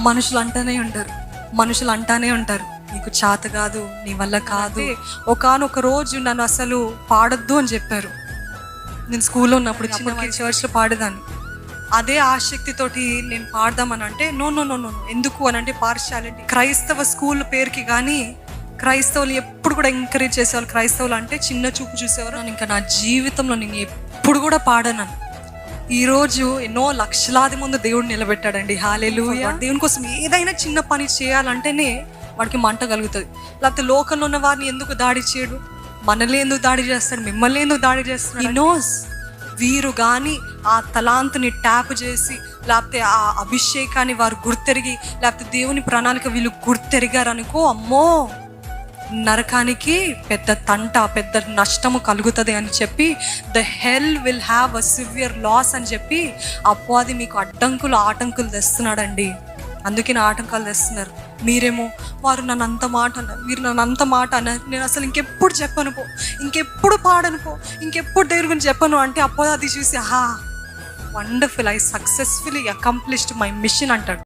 మనుషులు అంటానే ఉంటారు నీకు చేత కాదు, నీ వల్ల కాదు. ఒకానొక రోజు నన్ను అసలు పాడొద్దు అని చెప్పారు. నేను స్కూల్లో ఉన్నప్పుడు చిన్న చర్చ్లో పాడేదాన్ని. అదే ఆసక్తితోటి నేను పాడదామని అంటే నో, ఎందుకు అని అంటే పార్షాలిటీ. క్రైస్తవ స్కూల్ పేరుకి కానీ క్రైస్తవులు ఎప్పుడు కూడా ఎంకరేజ్ చేసేవాళ్ళు. క్రైస్తవులు అంటే చిన్న చూపు చూసేవారు. ఇంకా నా జీవితంలో నేను ఎప్పుడు కూడా పాడను. ఈరోజు ఎన్నో లక్షలాది ముందు దేవుడు నిలబెట్టాడండి. హల్లెలూయా. దేవుని కోసం ఏదైనా చిన్న పని చేయాలంటేనే వాడికి మంట కలుగుతుంది. లేకపోతే లోకంలో ఉన్న వారిని ఎందుకు దాడి చేయడు? మనల్ని ఎందుకు దాడి చేస్తాడు? మిమ్మల్ని ఎందుకు దాడి చేస్తాడు? ఈ నోస్ వీరు కానీ ఆ తలాంతుని ట్యాప్ చేసి, లేకపోతే ఆ అభిషేకాన్ని వారు గుర్తెరిగి, లేకపోతే దేవుని ప్రణాళిక వీళ్ళు గుర్తెరిగారు అనుకో, అమ్మో నరకానికి పెద్ద తంట, పెద్ద నష్టము కలుగుతుంది అని చెప్పి, the hell will have a severe loss అని చెప్పి అపవాది మీకు ఆటంకులు తెస్తున్నాడండి. అందుకే నా ఆటంకాలు తెస్తున్నారు. మీరేమో వారు నన్ను అంత మాట అన్నారు, మీరు నన్ను అంత మాట అన్నారు, నేను అసలు ఇంకెప్పుడు చెప్పను పో, ఇంకెప్పుడు పాడను పో, ఇంకెప్పుడు దేవుడి గురించి చెప్పను అంటే అపవాది చూసి wonderful, I successfully accomplished my mission అంటాడు.